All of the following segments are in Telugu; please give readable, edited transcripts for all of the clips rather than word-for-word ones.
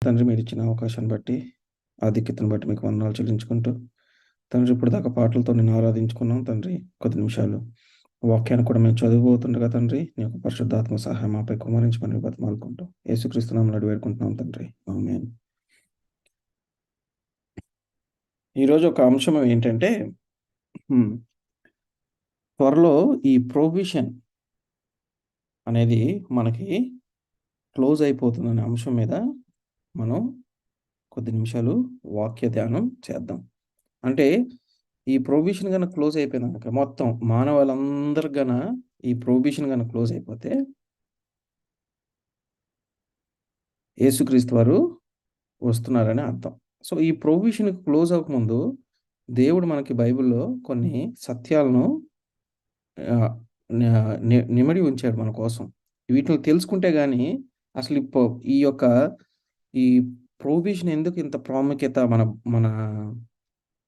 తండ్రి, మీరిచ్చిన అవకాశాన్ని బట్టి, ఆధిక్యతను బట్టి మీకు వందనాలు చెల్లించుకుంటూ, తండ్రి ఇప్పటిదాకా పాటలతో నిన్ను ఆరాధించుకున్నాం తండ్రి. కొద్ది నిమిషాలు వాక్యాన్ని కూడా మేము చదివిపోతుండగా తండ్రి, నీ యొక్క పరిశుద్ధాత్మ సహాయం మాపై కుమ్మరించమని బతిమాలుకుంటూ యేసుక్రీస్తు నామములో అడిగి వేడుకుంటున్నాం తండ్రి. ఆమేన్. ఈరోజు ఒక అంశం ఏంటంటే త్వరలో ఈ ప్రొవిషన్ అనేది మనకి క్లోజ్ అయిపోతుందనే అంశం మీద మనం కొద్ది నిమిషాలు వాక్య ధ్యానం చేద్దాం. అంటే ఈ ప్రొవిషన్ గనక క్లోజ్ అయిపోయిందనుక మొత్తం మానవాళందరికి ఈ ప్రొవిషన్ గనక క్లోజ్ అయిపోతే యేసుక్రీస్తు వారు వస్తున్నారని అర్థం. సో, ఈ ప్రొవిషన్ క్లోజ్ అవ్వకముందు దేవుడు మనకి బైబిల్‌లో కొన్ని సత్యాలను ఆహ్, న ని నిమిడి ఉంచాడు మన కోసం. వీటిని తెలుసుకుంటే గాని అసలు ఈ యొక్క ఈ ప్రొవిషన్ ఎందుకు ఇంత ప్రాముఖ్యత మన మన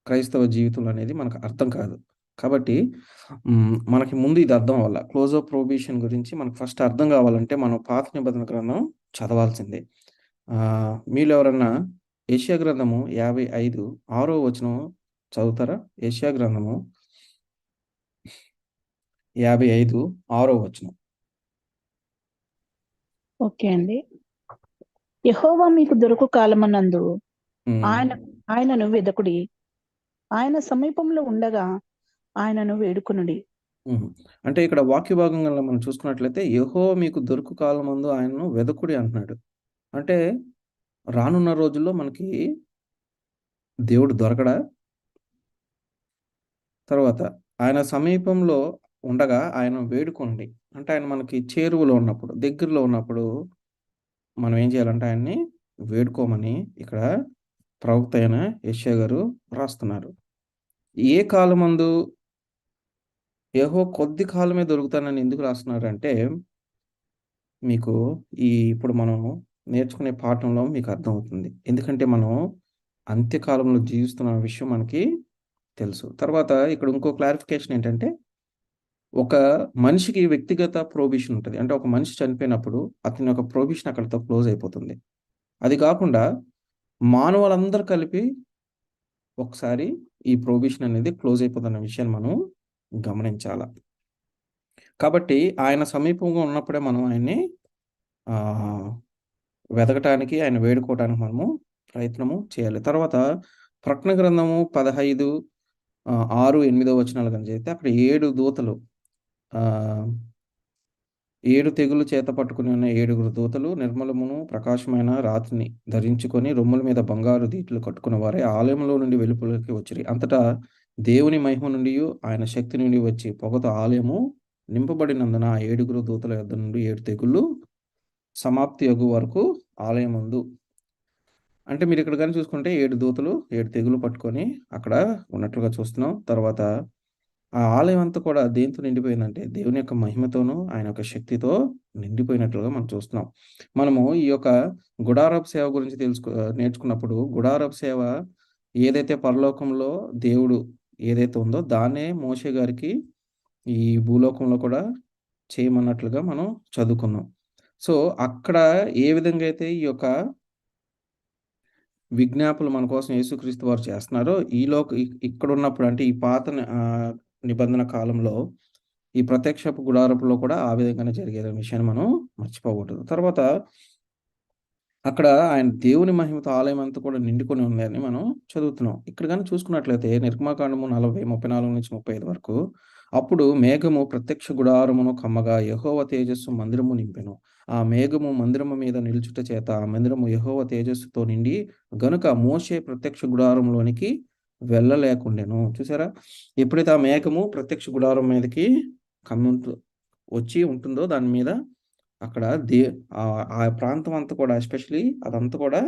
క్రైస్తవ జీవితంలో అనేది మనకు అర్థం కాదు. కాబట్టి మనకి ముందు ఇది అర్థం అవ్వాల. క్లోజ్ ఆఫ్ ప్రొవిషన్ గురించి మనకు ఫస్ట్ అర్థం కావాలంటే మనం పాత నిబంధన గ్రంథం చదవాల్సిందే. మీలో ఎవరన్నా యెషయా గ్రంథము 55 6వ వచనం చదువుతారా? యెషయా గ్రంథము 55 6వ వచనం. ఓకే అండి. యెహోవా మీకు దొరకు కాలమునందు ఆయన ఆయనను వెదకుడి. ఆయన సమీపంలో ఉండగా ఆయనను వేడుకొనుడి. అంటే ఇక్కడ వాక్య భాగంలో మనం చూసుకున్నట్లయితే యెహోవా మీకు దొరకు కాలమందు ఆయనను వెదకుడి అంటున్నాడు. అంటే రానున్న రోజుల్లో మనకి దేవుడు దొరకడా? తర్వాత ఆయన సమీపంలో ఉండగా ఆయనను వేడుకోండి. అంటే ఆయన మనకి చేరువలో ఉన్నప్పుడు, దగ్గరలో ఉన్నప్పుడు మనం ఏం చేయాలంటే ఆయన్ని వేడుకోమని ఇక్కడ ప్రవక్త అయిన యెషయా గారు రాస్తున్నారు. ఏ కాలమందు యెహోవా కొద్ది కాలమే దొరుకుతానని ఎందుకు రాస్తున్నారంటే, మీకు ఇప్పుడు మనం నేర్చుకునే పాఠంలో మీకు అర్థమవుతుంది. ఎందుకంటే మనం అంత్యకాలంలో జీవిస్తున్న విషయం మనకి తెలుసు. తర్వాత ఇక్కడ ఇంకో క్లారిఫికేషన్ ఏంటంటే, ఒక మనిషికి వ్యక్తిగత ప్రొవిషన్ ఉంటది. అంటే ఒక మనిషి చనిపోయినప్పుడు అతని యొక్క ప్రొవిషన్ అక్కడితో క్లోజ్ అయిపోతుంది. అది కాకుండా మానవులందరూ కలిపి ఒకసారి ఈ ప్రొవిషన్ అనేది క్లోజ్ అయిపోతున్న విషయాన్ని మనం గమనించాల. కాబట్టి ఆయన సమీపంగా ఉన్నప్పుడే మనం ఆయన్ని వెతకటానికి, ఆయన వేడుకోవటానికి మనము ప్రయత్నము చేయాలి. తర్వాత ప్రకటన గ్రంథము 15 6, 8 వచనాలు గనుక చదివితే అక్కడ 7 దూతలు 7 తెగులు చేత పట్టుకుని ఉన్న 7గురు దూతలు నిర్మలమును ప్రకాశమైన రాతిని ధరించుకొని రొమ్ముల మీద బంగారు దీటులు కట్టుకున్న వారే ఆలయంలో నుండి వెలుపలికి వచ్చిరి. అంతటా దేవుని మహిమ నుండియు ఆయన శక్తి నుండి వచ్చి పొగతో ఆలయము నింపబడినందున ఆ 7గురు దూతల యొద్ద నుండి 7 తెగుళ్ళు సమాప్తి యగు వరకు ఆలయమందు. అంటే మీరు ఇక్కడ గాని చూసుకుంటే 7 దూతలు 7 తెగులు పట్టుకొని అక్కడ ఉన్నట్లుగా చూస్తున్నాం. తర్వాత ఆ ఆలయం అంతా కూడా దేనితో నిండిపోయిందంటే దేవుని యొక్క మహిమతోనూ, ఆయన యొక్క శక్తితో నిండిపోయినట్లుగా మనం చూస్తున్నాం. మనము ఈ యొక్క గుడారపు సేవ గురించి నేర్చుకున్నప్పుడు గుడారపు సేవ ఏదైతే పరలోకంలో దేవుడు ఏదైతే ఉందో దాన్నే మోషే గారికి ఈ భూలోకంలో కూడా చేయమన్నట్లుగా మనం చదువుకున్నాం. సో, అక్కడ ఏ విధంగా అయితే ఈ యొక్క విజ్ఞాపనలు మన కోసం యేసుక్రీస్తు వారు చేస్తున్నారో ఇక్కడున్నప్పుడు అంటే ఈ పాత నిబంధన కాలంలో ఈ ప్రత్యక్షపు గుడారపులో కూడా ఆ విధంగానే జరిగేదనే విషయాన్ని మనం మర్చిపోకూడదు. తర్వాత అక్కడ ఆయన దేవుని మహిమతో ఆలయం అంతా కూడా నిండుకొని ఉందని మనం చదువుతున్నాం. ఇక్కడ గాని చూసుకున్నట్లయితే నిర్గమకాండము 40, 34-35 వరకు అప్పుడు మేఘము ప్రత్యక్ష గుడారమును కమ్మగా యెహోవా తేజస్సు మందిరము నింపెను. ఆ మేఘము మందిరము మీద నిలుచుట చేత ఆ మందిరము యెహోవా తేజస్సుతో నిండి గనుక మోషే ప్రత్యక్ష గుడారంలోనికి వెళ్ళలేకుండెను. చూసారా? ఎప్పుడైతే ఆ మేఘము ప్రత్యక్ష గుడారం మీదకి వచ్చి ఉంటుందో దాని మీద అక్కడ ఆ ప్రాంతం అంతా కూడా ఎస్పెషల్లీ అదంతా కూడా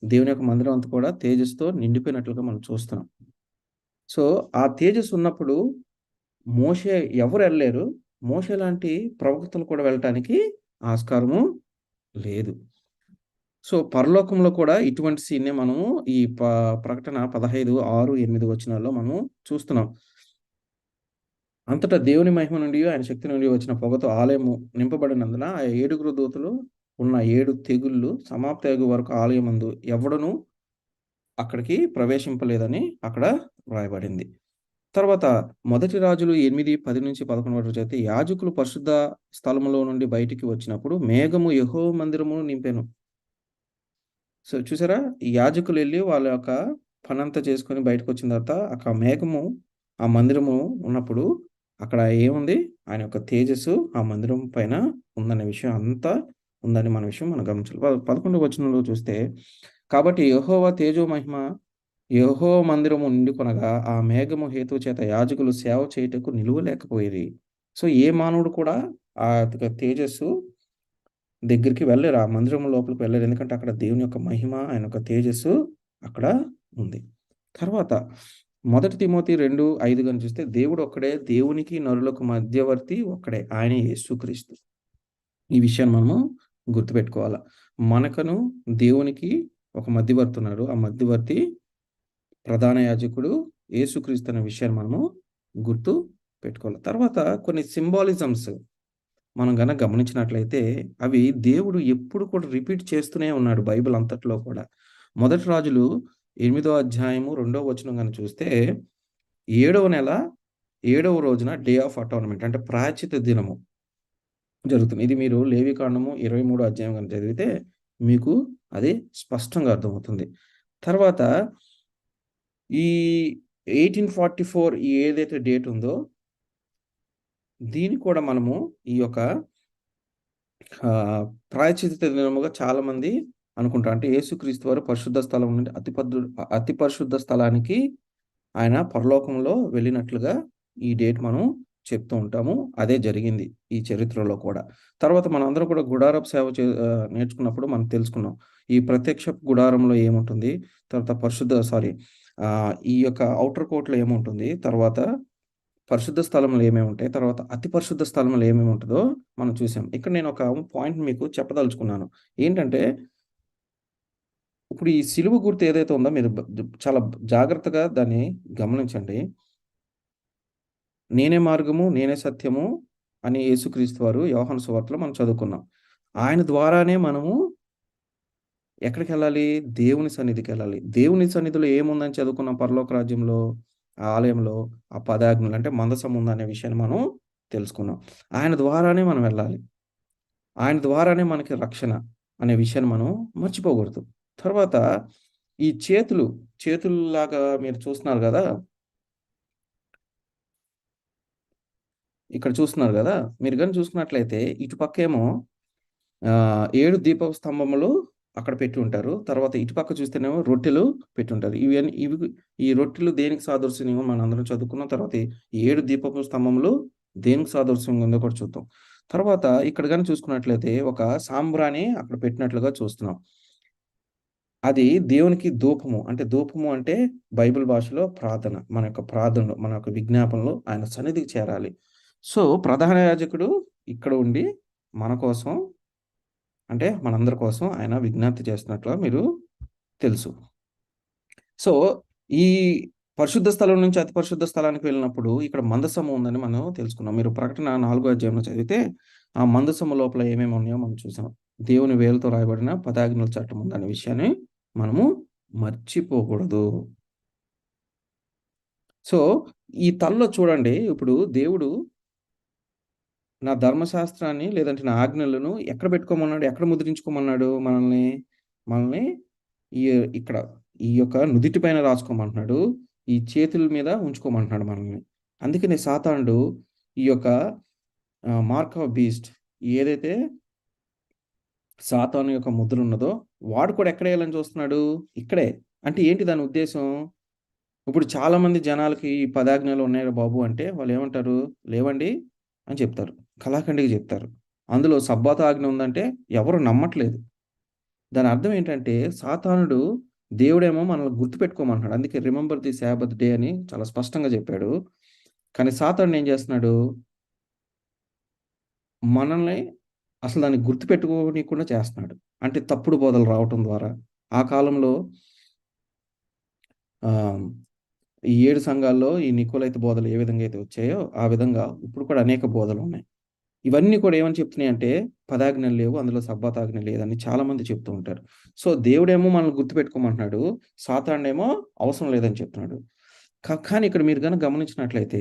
దేవుని యొక్క మందిరం అంతా కూడా తేజస్సుతో నిండిపోయినట్లుగా మనం చూస్తున్నాం. సో, ఆ తేజస్సు ఉన్నప్పుడు మోషే ఎవరు ఎళ్ళలేరు. మోషే లాంటి ప్రవక్తలు కూడా వెళ్ళటానికి ఆస్కారము లేదు. సో, పరలోకంలో కూడా ఇటువంటి సీన్‌నే మనము ఈ ప్రకటన 15, 6, 8 వచనాల్లో మనం చూస్తున్నాం. అంతటా దేవుని మహిమ నుండి ఆయన శక్తి నుండి వచ్చిన పొగతో ఆలయము నింపబడినందున ఆ 7గురు దూతలు ఉన్న 7 తెగుళ్ళు సమాప్తి వరకు ఆలయమందు ఎవడును అక్కడికి ప్రవేశింపలేదని అక్కడ వ్రాయబడింది. తర్వాత మొదటి రాజులు 8, 10-11 వరకు చదివితే యాజకులు పరిశుద్ధ స్థలములో నుండి బయటికి వచ్చినప్పుడు మేఘము యెహోవా మందిరమును నింపెను. సో చూసారా? ఈ యాజకులు ఎళ్లి వాళ్ళ యొక్క పనంతా చేసుకొని బయటకొచ్చిన తర్వాత అక్కడ మేఘము ఆ మందిరము ఉన్నప్పుడు అక్కడ ఏముంది? ఆయన యొక్క తేజస్సు ఆ మందిరం పైన ఉందనే విషయం అంతా ఉందని మనం గమనించాలి. 11వ వచనంలో చూస్తే కాబట్టి యెహోవా తేజో మహిమ యెహోవా మందిరము నిండుకొనగా ఆ మేఘము హేతువు చేత యాజకులు సేవ చేయుటకు నిలువలేకపోయిరి. సో ఏ మానవుడు కూడా ఆ తేజస్సు దగ్గరికి వెళ్ళలేరు. ఆ మందిరం లోపలికి వెళ్ళలేరు. ఎందుకంటే అక్కడ దేవుని యొక్క మహిమ, ఆయన యొక్క తేజస్సు అక్కడ ఉంది. తర్వాత మొదటి తిమోతి 2:5 గాని చూస్తే దేవుడు ఒక్కడే, దేవునికి నరులకు మధ్యవర్తి ఒక్కడే. ఆయనే యేసుక్రీస్తు. ఈ విషయాన్ని మనము గుర్తుపెట్టుకోవాల. మనకును దేవునికి ఒక మధ్యవర్తి ఉన్నాడు. ఆ మధ్యవర్తి ప్రధాన యాజకుడు యేసుక్రీస్తు అనే విషయాన్ని మనము గుర్తు పెట్టుకోవాలి. తర్వాత కొన్ని సింబాలిజమ్స్ మనం గనక గమనించినట్లయితే అవి దేవుడు ఎప్పుడు కూడా రిపీట్ చేస్తూనే ఉన్నాడు బైబిల్ అంతట్లో కూడా. మొదటి రాజులు 8వ అధ్యాయము 2వ వచనం గనుక చూస్తే 7వ నెల 7వ రోజున డే ఆఫ్ అటార్న్‌మెంట్ అంటే ప్రాయశ్చిత్త దినము జరుగుతుంది. ఇది మీరు లేవికాండము 23 అధ్యాయం గనుక చదివితే మీకు అది స్పష్టంగా అర్థమవుతుంది. తర్వాత ఈ 1844 ఏదైతే డేట్ ఉందో దీన్ని కూడా మనము ఈ యొక్క ప్రాయశ్చిత్త దినముగా చాలామంది అనుకుంటారు. అంటే యేసుక్రీస్తు వారు పరిశుద్ధ స్థలం నుండి అతి పరిశుద్ధ స్థలానికి ఆయన పరలోకంలో వెళ్ళినట్లుగా ఈ డేట్ మనం చెప్తూ ఉంటాము. అదే జరిగింది ఈ చరిత్రలో కూడా. తర్వాత మనందరం కూడా గుడారపు సేవ నేర్చుకున్నప్పుడు మనం తెలుసుకున్నాం. ఈ ప్రత్యక్ష గుడారంలో ఏముంటుంది? తర్వాత ఈ యొక్క ఔటర్ కోర్ట్‌లో ఏముంటుంది? తర్వాత పరిశుద్ధ స్థలములు ఏమేమి ఉంటాయి? తర్వాత అతి పరిశుద్ధ స్థలములు ఏమేమి ఉంటదో మనం చూసాం. ఇక్కడ నేను ఒక పాయింట్ మీకు చెప్పదలుచుకున్నాను. ఏంటంటే ఇప్పుడు ఈ సిలువ గుర్తు ఏదైతే ఉందో మీరు చాలా జాగ్రత్తగా దాన్ని గమనించండి. నేనే మార్గము, నేనే సత్యము అని యేసుక్రీస్తు వారు యోహాను సువార్తలో మనం చదువుకున్నాం. ఆయన ద్వారానే మనము ఎక్కడికెళ్ళాలి? దేవుని సన్నిధికెళ్ళాలి. దేవుని సన్నిధిలో ఏముందని చదువుకున్నాం పరలోక రాజ్యంలో? ఆ ఆలయంలో ఆ 10 ఆజ్ఞలు అంటే మందసం ఉందనే విషయాన్ని మనం తెలుసుకున్నాం. ఆయన ద్వారానే మనం వెళ్ళాలి. ఆయన ద్వారానే మనకి రక్షణ అనే విషయాన్ని మనం మర్చిపోకూడదు. తర్వాత ఈ చేతుల్లాగా మీరు చూస్తున్నారు గదా! ఇక్కడ చూస్తున్నారు గదా! మీరు గాని చూసుకున్నట్లయితే ఇటుపక్కేమో 7 దీపపు స్తంభములు అక్కడ పెట్టి ఉంటారు. తర్వాత ఇటుపక్క చూస్తేనేమో రొట్టెలు పెట్టుంటారు. ఈ రొట్టెలు దేనికి సాదృశ్యంగా మనందరం చదువుకున్నాం. తర్వాత ఈ 7 దీపపు స్తంభములు దేనికి సాదృశ్యంగా ఉందో కూడా చూద్దాం. తర్వాత ఇక్కడ గాని చూసుకున్నట్లయితే ఒక సాంబ్రాణి అక్కడ పెట్టినట్లుగా చూస్తున్నాం. అది దేవునికి ధూపము. అంటే ధూపము అంటే బైబిల్ భాషలో ప్రార్థన. మన యొక్క ప్రార్థనలు, మన యొక్క విజ్ఞాపనలు ఆయన సన్నిధికి చేరాలి. సో, ప్రధాన యాజకుడు ఇక్కడ ఉండి మన కోసం అంటే మనందరి కోసం ఆయన విజ్ఞప్తి చేస్తున్నట్లుగా మీరు తెలుసు. సో, ఈ పరిశుద్ధ స్థలం నుంచి అతి పరిశుద్ధ స్థలానికి వెళ్ళినప్పుడు ఇక్కడ మందసము ఉందని మనం తెలుసుకున్నాం. మీరు ప్రకటన 4వ అధ్యాయంలో చదివితే ఆ మందసము లోపల ఏమేమి ఉన్నాయో మనం చూసాం. దేవుని వేలుతో రాయబడిన 10 ఆజ్ఞల చట్టం ఉందనే విషయాన్ని మనము మర్చిపోకూడదు. సో, ఈ తలలో చూడండి ఇప్పుడు దేవుడు నా ధర్మశాస్త్రాన్ని లేదంటే నా ఆజ్ఞలను ఎక్కడ పెట్టుకోమన్నాడు? ఎక్కడ ముద్రించుకోమన్నాడు మనల్ని? మనల్ని ఈ ఇక్కడ ఈ యొక్క నుదిటి పైన రాసుకోమంటున్నాడు. ఈ చేతుల మీద ఉంచుకోమంటున్నాడు మనల్ని. అందుకనే సాతానుడు ఈ యొక్క మార్క్ ఆఫ్ బీస్ట్ ఏదైతే సాతాను యొక్క ముద్ర ఉన్నదో వాడు కూడా ఎక్కడేయాలని చూస్తున్నాడు? ఇక్కడే. అంటే ఏంటి దాని ఉద్దేశం? ఇప్పుడు చాలామంది జనాలకి ఈ 10 ఆజ్ఞలు ఉన్నాయిరా బాబు అంటే వాళ్ళేమంటారు? లేవండి అని చెప్తారు. కళాఖండిగా చెప్తారు. అందులో సబ్బాతు ఆజ్ఞ ఉందంటే ఎవరు నమ్మట్లేదు. దాని అర్థం ఏంటంటే సాతానుడు దేవుడేమో మనల్ని గుర్తుపెట్టుకోమంటున్నాడు. అందుకే రిమెంబర్ ది సాబత్ డే అని చాలా స్పష్టంగా చెప్పాడు. కానీ సాతానుడు ఏం చేస్తున్నాడు? మనల్ని అసలు దాన్ని గుర్తుపెట్టుకోనీయకుండా చేస్తున్నాడు. అంటే తప్పుడు బోధలు రావటం ద్వారా. ఆ కాలంలో ఆహ్, ఈ 7 సంఘాల్లో ఈ నికోలైతు బోధలు ఏ విధంగా అయితే వచ్చాయో, ఆ విధంగా ఇప్పుడు కూడా అనేక బోధలున్నాయి. ఇవన్నీ కూడా ఏమని చెప్తున్నాయి అంటే పదాజ్ఞలు లేవు, అందులో సబ్బాతాజ్ఞ లేదని చాలా మంది చెప్తూ ఉంటారు. సో దేవుడేమో మనల్ని గుర్తుపెట్టుకోమంటున్నాడు, సాతానుడేమో అవసరం లేదని చెప్తున్నాడు. కానీ ఇక్కడ మీరు గనుక గమనించినట్లయితే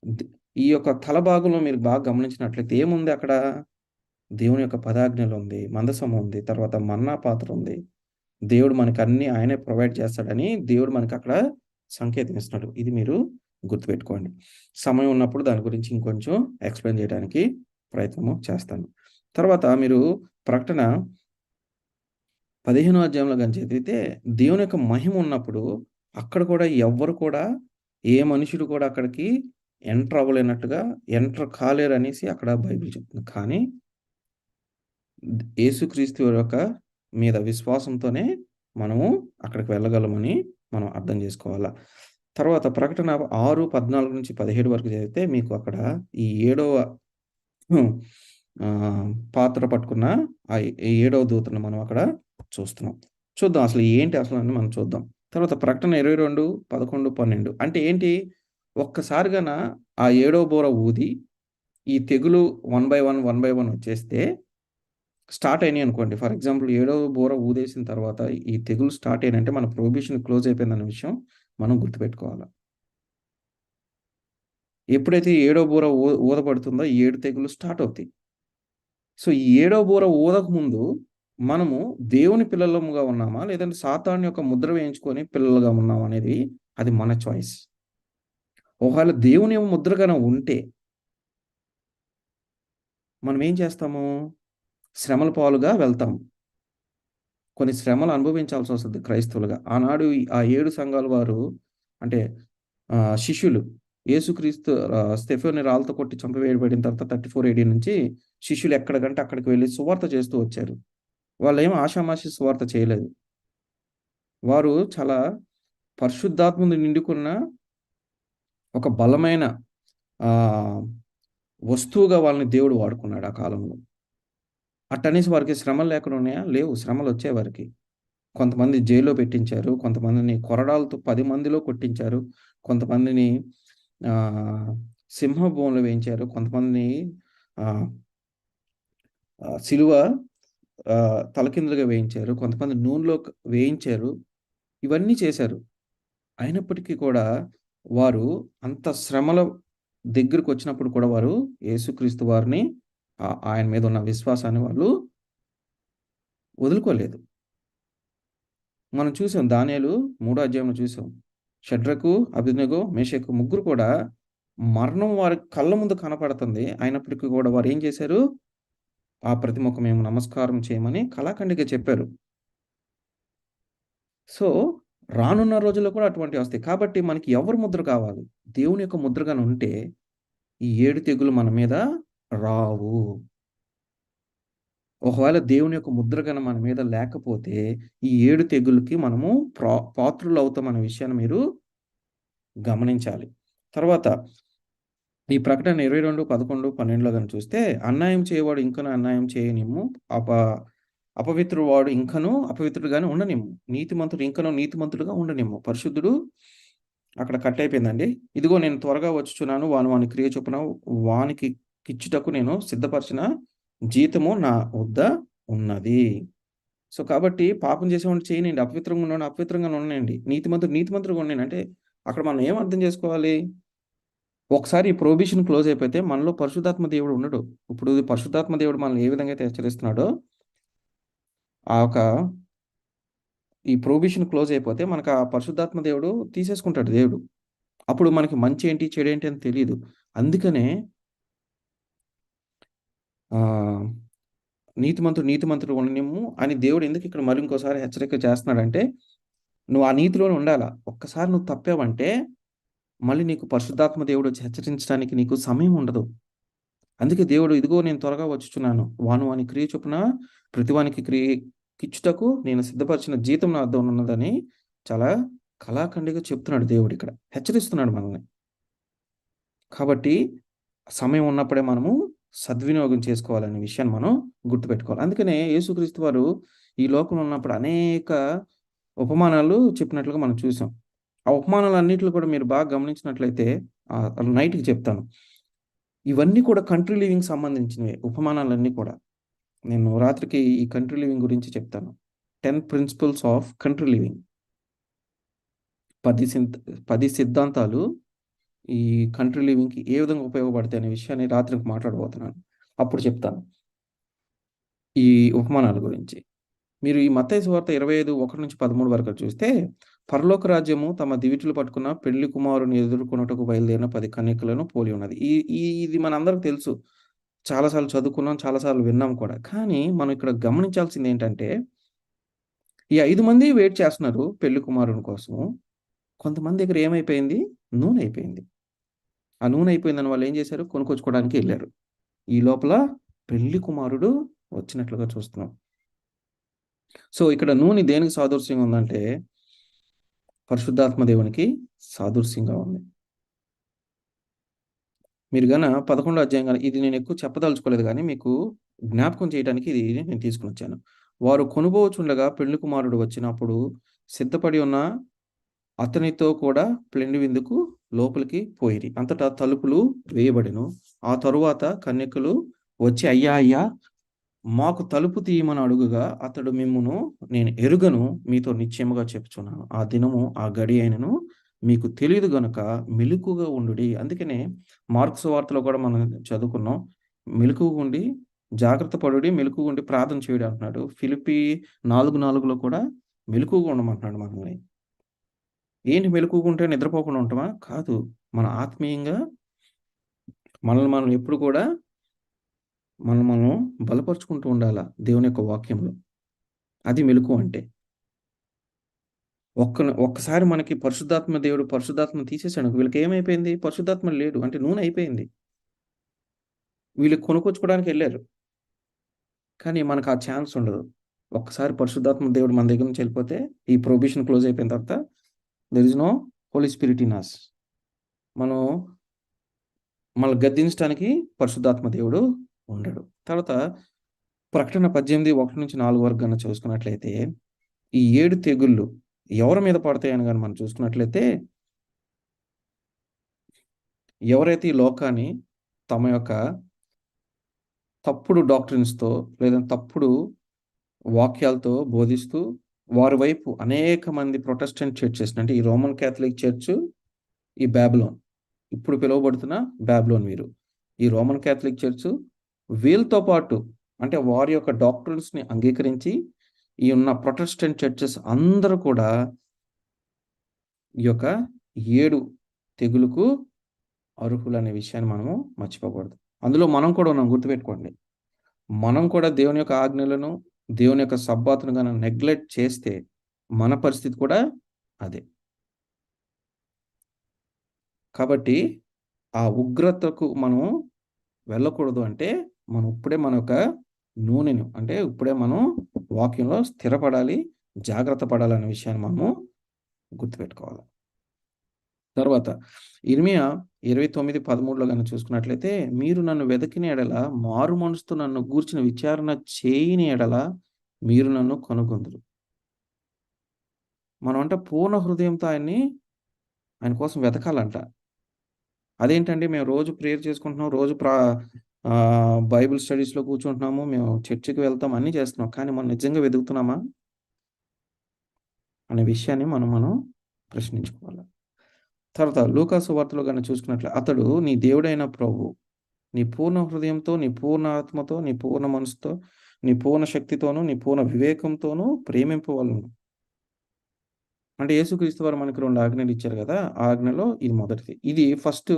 ది ఈ యొక్క తల భాగంలో మీరు బాగా గమనించినట్లయితే ఏముంది అక్కడ? దేవుని యొక్క పదాజ్ఞలు ఉంది, మందసం ఉంది, తర్వాత మన్నా పాత్ర ఉంది. దేవుడు మనకు అన్నీ ఆయనే ప్రొవైడ్ చేస్తాడని దేవుడు మనకు అక్కడ సంకేతం ఇస్తున్నాడు. ఇది మీరు గుర్తుపెట్టుకోండి. సమయం ఉన్నప్పుడు దాని గురించి ఇంకొంచెం ఎక్స్‌ప్లెయిన్ చేయడానికి ప్రయత్నము చేస్తాను. తర్వాత మీరు ప్రకటన 15వ అధ్యాయంలో గాని చదివితే దేవుని యొక్క మహిమ ఉన్నప్పుడు అక్కడ కూడా ఎవ్వరు కూడా ఏ మనుషుడు కూడా అక్కడికి ఎంటర్ అవ్వలేనట్టుగా, ఎంటర్ కాలేరనేసి అక్కడ బైబిల్ చెప్తుంది. కానీ యేసుక్రీస్తు యొక్క మీద విశ్వాసంతోనే మనము అక్కడికి వెళ్ళగలమని మనం అర్థం చేసుకోవాలా. తర్వాత ప్రకటన 6:14-17 వరకు చదివితే మీకు అక్కడ ఈ ఏడవ పాత్ర పట్టుకున్న ఈ ఏడవ దూతను మనం అక్కడ చూస్తున్నాం. చూద్దాం అసలు ఏంటి అసలు అని మనం చూద్దాం. తర్వాత ప్రకటన 22, 11, 12 అంటే ఏంటి? ఒక్కసారిగాన ఆ ఏడవ బూర ఊది ఈ తెగులు 1 బై 1 వచ్చేస్తే స్టార్ట్ అయినాయి అనుకోండి. ఫర్ ఎగ్జాంపుల్ ఏడవ బూర ఊదేసిన తర్వాత ఈ తెగులు స్టార్ట్ అయినాయంటే మన ప్రొహిబిషన్ క్లోజ్ అయిపోయిందన్న విషయం మనం గుర్తుపెట్టుకోవాలా. ఎప్పుడైతే ఏడవ బూర ఊదబడుతుందో ఈ 7 తెగులు స్టార్ట్ అవుతాయి. సో ఈ ఏడవ బూర ఊదక ముందు మనము దేవుని పిల్లలముగా ఉన్నామా? లేదంటే సాతాను యొక్క ముద్ర వేయించుకొని పిల్లలుగా ఉన్నామా అనేది అది మన చాయిస్. ఒకవేళ దేవుని ముద్ర గన ఉంటే మనం ఏం చేస్తాము? శ్రమల పాలుగా వెళ్తాము. కొన్ని శ్రమలు అనుభవించాల్సి వస్తది క్రైస్తవులుగా. ఆనాడు ఆ 7 సంఘాల వారు అంటే శిష్యులు యేసుక్రీస్తు స్టెఫెనుని రాళ్ళతో కొట్టి చంపివేయబడిన తర్వాత 34 AD నుంచి శిష్యులు ఎక్కడికంటే అక్కడికి వెళ్లి సువార్త చేస్తూ వచ్చారు. వాళ్ళేమో ఆషామాషీ సువార్త చేయలేదు. వారు చాలా పరిశుద్ధాత్మను నిండుకున్న ఒక బలమైన వస్తువుగా వాళ్ళని దేవుడు వాడుకున్నాడు ఆ కాలంలో. అట్టనేసి వారికి శ్రమలు లేకుండా ఉన్నాయా? లేవు. శ్రమలొచ్చాయి వారికి. కొంతమంది జైల్లో పెట్టించారు. కొంతమందిని కొరడాలతో 10 మందిలో కొట్టించారు. కొంతమందిని సింహభూములో వేయించారు. కొంతమందిని సిలువ తలకిందులుగా వేయించారు. కొంతమంది నూనెలో వేయించారు. ఇవన్నీ చేశారు. అయినప్పటికీ కూడా వారు అంత శ్రమల దగ్గరకొచ్చినప్పుడు కూడా వారు యేసుక్రీస్తు వారిని ఆయన మీద ఉన్న విశ్వాసాన్ని వాళ్ళు వదులుకోలేదు. మనం చూసాం దానియేలు 3వ అధ్యాయంలో చూసాం. షడ్రకు, అబేద్నెగో, మేషకు ముగ్గురు కూడా మరణం వారి కళ్ళ ముందు కనపడుతుంది. అయినప్పటికీ కూడా వారు ఏం చేశారు? ఆ ప్రతిమకు మేము నమస్కారం చేయమని కళాఖండిగా చెప్పారు. సో రానున్న రోజుల్లో కూడా అటువంటివి వస్తాయి. కాబట్టి మనకి ఎవరి ముద్ర కావాలి? దేవుని యొక్క ముద్ర గాని ఉంటే ఈ 7 తెగులు మన మీద రావు. ఒకవేళ దేవుని యొక్క ముద్ర గన మన మీద లేకపోతే ఈ 7 తెగులకి మనము పాత్రులవుతాం అనే విషయాన్ని మీరు గమనించాలి. తర్వాత ఈ ప్రకటన 22, 11, 12లో గాని చూస్తే అన్యాయం చేయవాడు ఇంకను అన్యాయం చేయనిమ్ము. అపవిత్రుడు వాడు ఇంకను అపవిత్రుడుగానే ఉండనిమ్ము. నీతిమంతుడు ఇంకను నీతిమంతుడుగా ఉండనిమ్ము. పరిశుద్ధుడు అక్కడ కట్ అయిపోయిందండి. ఇదిగో నేను త్వరగా వచ్చుచున్నాను. వాని క్రియ చొప్పున వానికి కిచ్చుటకు నేను సిద్ధపరిచిన జీతము నా వద్ద ఉన్నది. సో కాబట్టి పాపం చేసేవాడిని చేయనండి. అపవిత్రంగా ఉన్నవాడిని అపవిత్రంగా ఉండనియండి. నీతిమంతుడుగా ఉండనియండి. అంటే అక్కడ మనం ఏం అర్థం చేసుకోవాలి? ఒకసారి ఈ ప్రొహిబిషన్ క్లోజ్ అయిపోతే మనలో పరిశుద్ధాత్మ దేవుడు ఉండడు. ఇప్పుడు పరిశుద్ధాత్మ దేవుడు మనల్ని ఏ విధంగా అయితే హెచ్చరిస్తున్నాడో ఈ ప్రొహిబిషన్ క్లోజ్ అయిపోతే మనకు ఆ పరిశుద్ధాత్మ దేవుడు తీసేసుకుంటాడు దేవుడు. అప్పుడు మనకి మంచి ఏంటి, చెడు ఏంటి అని తెలీదు. అందుకనే నీతిమంతుడు ఉండనిమ్ము అని దేవుడు ఎందుకు ఇక్కడ మరి ఇంకోసారి హెచ్చరిక చేస్తున్నాడంటే, నువ్వు ఆ నీతిలోనే ఉండాలా. ఒక్కసారి నువ్వు తప్పావంటే మళ్ళీ నీకు పరిశుద్ధాత్మ దేవుడు వచ్చి హెచ్చరించడానికి నీకు సమయం ఉండదు. అందుకే దేవుడు ఇదిగో నేను త్వరగా వచ్చుచున్నాను. వాని క్రియ చొప్పున ప్రతివానికి క్రియకిచ్చుటకు నేను సిద్ధపరిచిన జీతం నా వద్ద ఉన్నదని చాలా కళాఖండిగా చెప్తున్నాడు దేవుడు ఇక్కడ. హెచ్చరిస్తున్నాడు మనల్ని. కాబట్టి సమయం ఉన్నప్పుడే మనము సద్వినియోగం చేసుకోవాలనే విషయాన్ని మనం గుర్తుపెట్టుకోవాలి. అందుకనే యేసుక్రీస్తు వారు ఈ లోకంలో ఉన్నప్పుడు అనేక ఉపమానాలు చెప్పినట్లుగా మనం చూసాం. ఆ ఉపమానాలన్నిటిలో కూడా మీరు బాగా గమనించినట్లయితే నైట్‌కి చెప్తాను. ఇవన్నీ కూడా కంట్రీ లివింగ్ సంబంధించినవే ఉపమానాలన్నీ కూడా. నేను రాత్రికి ఈ కంట్రీ లివింగ్ గురించి చెప్తాను. 10 ప్రిన్సిపల్స్ ఆఫ్ కంట్రీ లివింగ్. 10 సిద్ధాంతాలు ఈ కంట్రీ లివింగ్‌కి ఏ విధంగా ఉపయోగపడతాయి అనే విషయాన్ని రాత్రికి మాట్లాడబోతున్నాను. అప్పుడు చెప్తాను ఈ ఉపమానాల గురించి. మీరు ఈ మత్తయి సువార్త 25, 1-13 వరకు చూస్తే, పరలోక రాజ్యము తమ దివిటీలు పట్టుకున్న పెళ్లి కుమారుని ఎదుర్కొనుటకు బయలుదేరిన 10 కన్యకలను పోలి ఉన్నది. ఈ ఈ ఇది మనందరికి తెలుసు. చాలా సార్లు చదువుకున్నాం, చాలా సార్లు విన్నాం కూడా. కానీ మనం ఇక్కడ గమనించాల్సిందేంటంటే, ఈ 5 మంది వెయిట్ చేస్తున్నారు పెళ్లి కుమారుని కోసము. కొంతమంది దగ్గర ఏమైపోయింది? నూనె అయిపోయింది. ఆ నూనె అయిపోయిందని వాళ్ళు ఏం చేశారు? కొనుక్కొచ్చుకోవడానికి ఎళ్లారు. ఈ లోపల పెళ్లి కుమారుడు వచ్చినట్లుగా చూస్తున్నాం. సో, ఇక్కడ నూనె దేనికి సాదృశ్యంగా ఉందంటే, పరిశుద్ధాత్మ దేవునికి సాదృశ్యంగా ఉంది. మీరు 11 అధ్యాయం ఇది నేను ఎక్కువ చెప్పదలుచుకోలేదు గానీ, మీకు జ్ఞాపకం చేయడానికి ఇది నేను తీసుకొనొచ్చాను. వారు కొనుబోచుండగా పెళ్లి కుమారుడు వచ్చినప్పుడు సిద్ధపడి ఉన్న అతనితో కూడా పెళ్లి విందుకు లోపలికి పోయిరి. అంతటా తలుపులు వేయబడెను. ఆ తరువాత కన్యకలు వచ్చి, అయ్యా! అయ్యా! మాకు తలుపు తీయమని అడుగగా, అతడు మిమ్మును నేను ఎరుగను, మీతో నిశ్చయముగా చెప్పుచున్నాను. ఆ దినము, ఆ గడియైనను మీకు తెలియదు గనుక మెలకువగా ఉండుడి. అందుకనే మార్కు సువార్తలో కూడా మనం చదువుకున్నాం. మెలకువగుండి జాగ్రత్త పడుడి, మెలకువగుండి ప్రార్థన చేయుడి అంటున్నాడు. ఫిలిప్పీ 4:4లో కూడా మెలకువగా ఉండమంటున్నాడు మనల్ని. ఏంటి మెలకువగా ఉంటే నిద్రపోకుండా ఉంటామా? కాదు. మన ఆత్మీయంగా మనల్ని మనం ఎప్పుడు కూడా మనం బలపరుచుకుంటూ ఉండాలా దేవుని యొక్క వాక్యంలో. అది మెలకువ అంటే. ఒక్కసారి మనకి దేవుడు పరిశుద్ధాత్మను తీసేసాడు. వీళ్ళకేమైపోయింది? పరిశుద్ధాత్మ లేడు. అంటే నూనె అయిపోయింది. వీళ్ళు కొనుక్కొచ్చుకోవడానికెళ్లారు. కానీ మనకు ఆ ఛాన్స్ ఉండదు. ఒక్కసారి పరిశుద్ధాత్మ దేవుడు మన దగ్గర నుంచి వెళ్ళిపోతే, ఈ ప్రొహిబిషన్ క్లోజ్ అయిపోయిన తర్వాత there is no Holy Spirit in us. మనం మనల్ని గద్దించడానికి పరిశుద్ధాత్మ దేవుడు ఉండడు. తర్వాత ప్రకటన 18, 1-4 వరకు గనక చూసుకున్నట్లయితే, ఈ 7 తెగుళ్ళు ఎవరి మీద పడతాయని గాని మనం చూసుకున్నట్లయితే, ఎవరైతే ఈ లోకాన్ని తమ యొక్క తప్పుడు డాక్ట్రిన్స్‌తో లేదా తప్పుడు వాక్యాలతో బోధిస్తూ, వారి వైపు అనేక మంది ప్రొటెస్టెంట్ చర్చెస్ అంటే ఈ రోమన్ కాథలిక్ చర్చ్, ఈ బాబిలోన్. ఇప్పుడు పిలువబడుతున్న బాబిలోన్ వీరు. ఈ రోమన్ కాథలిక్ చర్చ్ వీళ్ళతో పాటు అంటే వారి యొక్క డాక్ట్రిన్స్‌ని అంగీకరించి ఈ ఉన్న ప్రొటెస్టెంట్ చర్చెస్ అందరూ కూడా ఈ యొక్క 7 తెగులుకు అర్హులనే విషయాన్ని మనము మర్చిపోకూడదు. అందులో మనం కూడా ఉన్నాం, గుర్తుపెట్టుకోండి. మనం కూడా దేవుని యొక్క ఆజ్ఞలను, దేవుని యొక్క సబ్బాతును గాని నెగ్లెక్ట్ చేస్తే మన పరిస్థితి కూడా అదే. కాబట్టి ఆ ఉగ్రతకు మనం వెళ్ళకూడదు అంటే, మనం ఇప్పుడే మన యొక్క నూనెను అంటే ఇప్పుడే మనం వాక్యంలో స్థిరపడాలి, జాగ్రత్త పడాలనే విషయాన్ని మనము గుర్తుపెట్టుకోవాలి. తర్వాత ఇర్మియా 29:13లో గనక చూసుకున్నట్లయితే, మీరు నన్ను వెదకిన ఎడల, మారు మనసుతో నన్ను గూర్చిన విచారణ చేయని ఎడల, మీరు నన్ను కనుగొందురు. మనమంట పూర్ణ హృదయంతో ఆయన కోసం వెతకాలంట. అదేంటండి మేము రోజు ప్రేయర్ చేసుకుంటున్నాం, రోజు బైబిల్ స్టడీస్‌లో కూర్చుంటున్నాము, మేము చర్చికి వెళ్తాం, అన్నీ చేస్తున్నాం. కానీ మనం నిజంగా వెతుకుతున్నామా? అనే విషయాన్ని మనం ప్రశ్నించుకోవాలి. తర్వాత లూకా సువార్తలో గనక చూసుకున్నట్లే, అతడు నీ దేవుడైన ప్రభువు నీ పూర్ణ హృదయంతో, నీ పూర్ణ ఆత్మతో, నీ పూర్ణ మనసుతో, నీ పూర్ణ శక్తితోనూ, నీ పూర్ణ వివేకంతోనూ ప్రేమింపవలెను. అంటే యేసుక్రీస్తు వారు మనకు 2 ఆజ్ఞలు ఇచ్చారు గదా! ఆ ఆజ్ఞలో ఇది మొదటిది. ఇది ఫస్ట్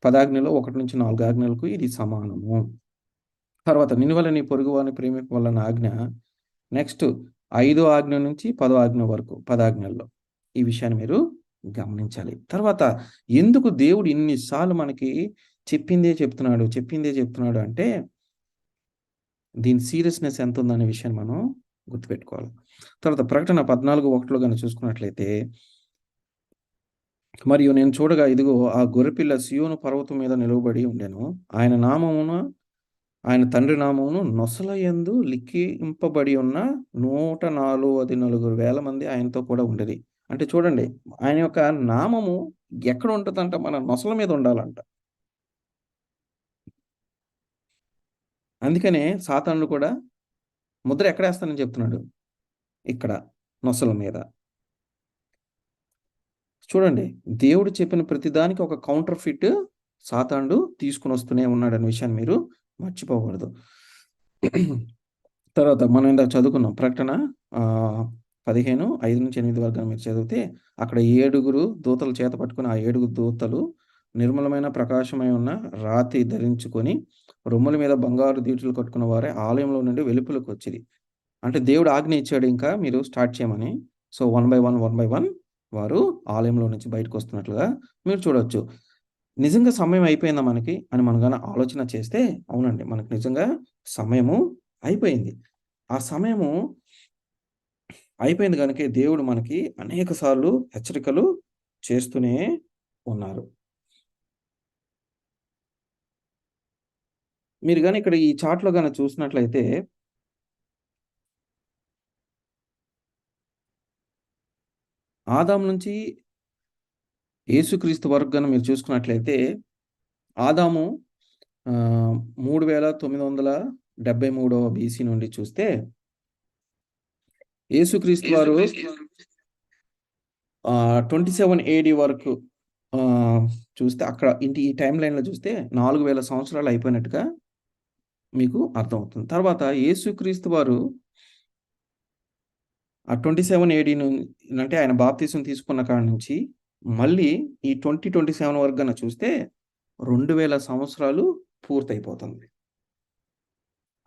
10 ఆజ్ఞల్లో 1-4 ఆజ్ఞలకు ఇది సమానము. తర్వాత నిన్ను వలె నీ పొరుగువాని ప్రేమింపవలెను ఆజ్ఞ. నెక్స్ట్ 5 ఆజ్ఞ నుంచి 10 ఆజ్ఞ వరకు 10 ఆజ్ఞల్లో. ఈ విషయాన్ని మీరు గమనించాలి. తర్వాత ఎందుకు దేవుడు ఇన్ని సార్లు మనకి చెప్పిందే చెప్తున్నాడు అంటే, దీని సీరియస్‌నెస్ ఎంతుందనే విషయాన్ని మనం గుర్తుపెట్టుకోవాలి. తర్వాత ప్రకటన 14:1లో గనక చూసుకున్నట్లయితే, మరియు నేను చూడగా ఇదిగో ఆ గొర్రెపిల్ల సీయోను పర్వతం మీద నిలువబడి ఉండెను. ఆయన తండ్రి నామమును నొసల యందు లిఖింపబడి ఉన్న 144,000 మంది ఆయనతో కూడా ఉండిరి. అంటే చూడండి, ఆయన యొక్క నామము ఎక్కడ ఉంటదంట? మన నొసల మీద ఉండాలంట. అందుకనే సాతానుడు కూడా ముద్ర ఎక్కడ వేస్తానని చెప్తున్నాడు? ఇక్కడ నొసల మీద. చూడండి, దేవుడు చెప్పిన ప్రతిదానికి ఒక కౌంటర్ ఫిట్ సాతానుడు తీసుకుని వస్తూనే ఉన్నాడనే విషయాన్ని మీరు మర్చిపోకూడదు. తర్వాత మనం ఇందాక చదువుకున్నాం ప్రకటన 15:5-8 వరకు మీరు చదివితే అక్కడ 7 దూతలు చేత పట్టుకుని, ఆ 7 దూతలు నిర్మలమైన ప్రకాశమై ఉన్న రాతి ధరించుకొని రొమ్ముల మీద బంగారు దీటులు కట్టుకున్న వారే ఆలయంలో నుండి వెలుపలకు వచ్చింది. అంటే దేవుడు ఆజ్ఞ ఇచ్చాడు ఇంకా మీరు స్టార్ట్ చేయమని. సో 1 by 1 వారు ఆలయంలో నుంచి బయటకు వస్తున్నట్లుగా మీరు చూడొచ్చు. నిజంగా సమయం అయిపోయిందా మనకి అని మనం గాని ఆలోచన చేస్తే, అవునండి, మనకు నిజంగా సమయము అయిపోయింది. ఆ సమయము అయిపోయింది గనుకే దేవుడు మనకి అనేక సార్లు హెచ్చరికలు చేస్తూనే ఉన్నారు. మీరు గాని ఇక్కడ ఈ చార్ట్‌లో గాని చూసినట్లయితే ఆదాము నుంచి యేసుక్రీస్తు వరకు గాని మీరు చూసుకున్నట్లయితే ఆదాము 3973 బీసీ నుండి చూస్తే యేసుక్రీస్తు వారు 27 AD వరకు చూస్తే అక్కడ ఈ టైమ్ లైన్‌లో చూస్తే 4000 సంవత్సరాలు అయిపోయినట్టుగా మీకు అర్థమవుతుంది. తర్వాత యేసుక్రీస్తు వారు 27 AD అంటే ఆయన బాప్తిసం తీసుకున్న కాడ నుంచి మళ్ళీ ఈ 2027 వరకు గన చూస్తే 2000 సంవత్సరాలు పూర్తయిపోతుంది.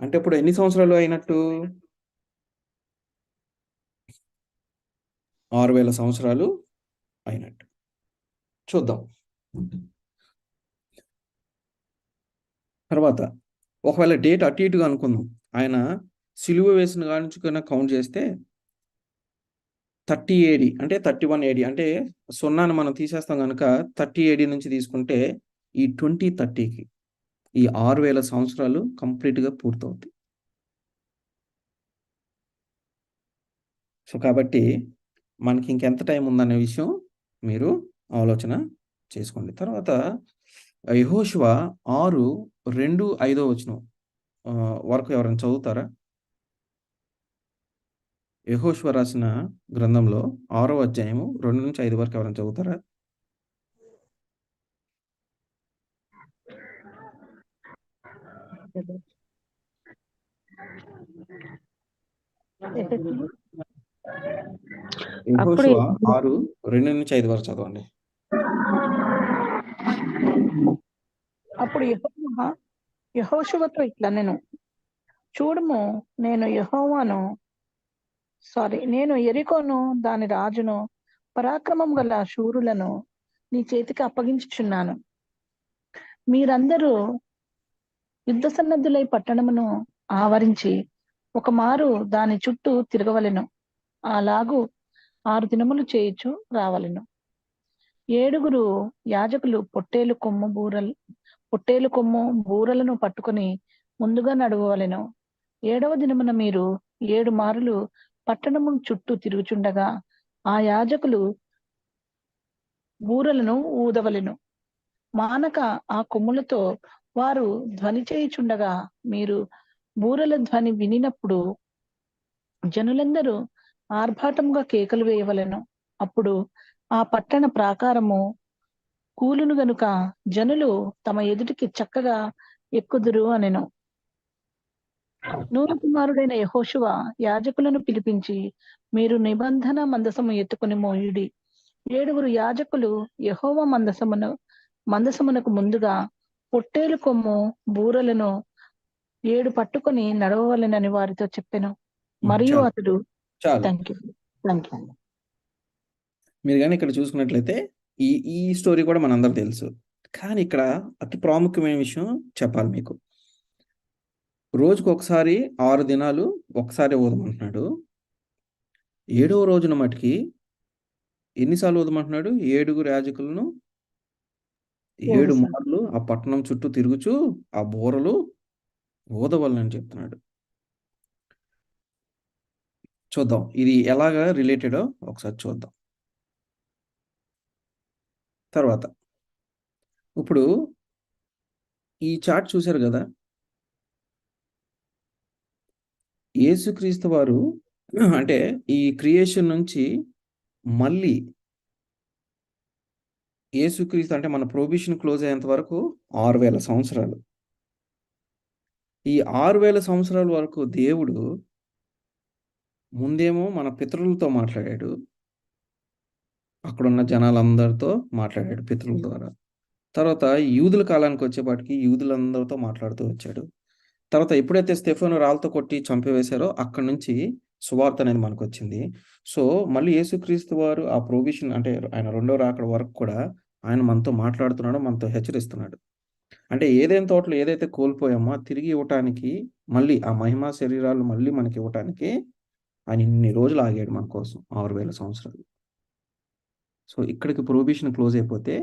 అంటే ఇప్పుడు ఎన్ని సంవత్సరాలు అయినట్టు? 6000 సంవత్సరాలు అయినట్టు. చూద్దాం. తర్వాత ఒకవేళ డేట్ అటు ఇటుగా అనుకుందాం. ఆయన సిలువ వేసిన కాడ నుంచి కన్నా కౌంట్ చేస్తే 30 AD అంటే 31 AD అంటే 0ని మనం తీసేస్తాం గనుక 30 AD నుంచి తీసుకుంటే ఈ 2030కి ఈ 6000 సంవత్సరాలు కంప్లీట్‌గా పూర్తవుతాయి. సో, కాబట్టి మనకి ఇంకెంత టైం ఉందనే విషయం మీరు ఆలోచన చేసుకోండి. తర్వాత యెహోషువ 6:2-5 వరకు ఎవరైనా చదువుతారా? యెహోషువ రాసిన గ్రంథంలో 6వ అధ్యాయము 2-5 వరకు ఎవరైనా చదువుతారా? యెహోషువ 6:2-5 వరకు చదవండి. అప్పుడు యెహోషువతో ఇట్లనెను, చూడుము, నేను యెరికోను దాని రాజును పరాక్రమం గల శూరులను నీ చేతికి అప్పగించుచున్నాను. మీరందరూ యుద్ధ సన్నద్ధులై పట్టణమును ఆవరించి ఒక మారు దాని చుట్టూ తిరగవలెను. అలాగు 6 దినములు చేయుచు రావలెను. 7 యాజకులు పొట్టేలు కొమ్ము బూరలను పట్టుకొని ముందుగా నడవవలెను. 7వ దినమున మీరు 7 మారులు పట్టణము చుట్టూ తిరుగుచుండగా ఆ యాజకులు బూరలను ఊదవలెను. మానక ఆ కొమ్ములతో వారు ధ్వని చేయుచుండగా మీరు బూరల ధ్వని వినినప్పుడు జనులందరూ ఆర్భాటముగా కేకలు వేయవలెను. అప్పుడు ఆ పట్టణ ప్రాకారము కూలును గనుక జనులు తమ ఎదుటికి చక్కగా ఎక్కుదురు అనెను. నూను కుమారుడైన యెహోషువ యాజకులను పిలిపించి, మీరు నిబంధన మందసము ఎత్తుకుని మోయుడి. 7 యాజకులు యెహోవా మందసమునకు ముందుగా పొట్టేలు కొమ్ము బూరలను 7 పట్టుకొని నడవవలెనని వారితో చెప్పెను. మరియు అతడు థ్యాంక్ యూ. మీరు కానీ ఇక్కడ చూసుకున్నట్లయితే ఈ స్టోరీ కూడా మనందరికి తెలుసు. కానీ ఇక్కడ అతి ప్రాముఖ్యమైన విషయం చెప్పాలి మీకు. రోజుకు ఒకసారి 6 దినాలు ఒకసారి ఊదమంటున్నాడు. 7వ రోజున మటుకి ఎన్నిసార్లు ఊదమంటున్నాడు? 7 యాజకులను 7 మార్లు ఆ పట్టణం చుట్టూ తిరుగుచూ ఆ బూరలు ఊదవలనని చెప్తున్నాడు. చూద్దాం ఇది ఎలాగా రిలేటెడో ఒకసారి చూద్దాం. తర్వాత ఇప్పుడు ఈ చార్ట్ చూశారు కదా, యేసుక్రీస్తు వారు అంటే ఈ క్రియేషన్ నుంచి మళ్ళీ యేసుక్రీస్తు అంటే మన ప్రొహిబిషన్ క్లోజ్ అయ్యేంత వరకు 6000 సంవత్సరాలు. ఈ 6000 సంవత్సరాల వరకు దేవుడు ముందేమో మన పితరులతో మాట్లాడాడు. అక్కడున్న జనాలందరితో మాట్లాడాడు పితరుల ద్వారా. తర్వాత యూదుల కాలానికొచ్చేపాటికి యూదులందరితో మాట్లాడుతూ వచ్చాడు. తర్వాత ఎప్పుడైతే స్టెఫెను రాళ్ళతో కొట్టి చంపివేశారో అక్కడి నుంచి సువార్త అనేది మనకొచ్చింది. సో, మళ్ళీ యేసుక్రీస్తు వారు ఆ ప్రొవిషన్ అంటే ఆయన రెండో రాకడ వరకు కూడా ఆయన మనతో మాట్లాడుతున్నాడు, మనతో హెచ్చరిస్తున్నాడు. అంటే ఏదైనా తోటలో ఏదైతే కోల్పోయామో అది తిరిగి ఇవ్వటానికి మళ్ళీ ఆ మహిమా శరీరాలు మళ్ళీ మనకివ్వటానికి ఆయన ఇన్ని రోజులు ఆగాడు మన కోసం 6000 సంవత్సరాలు. సో, ఇక్కడికి ప్రొహిబిషన్ క్లోజ్ అయిపోతే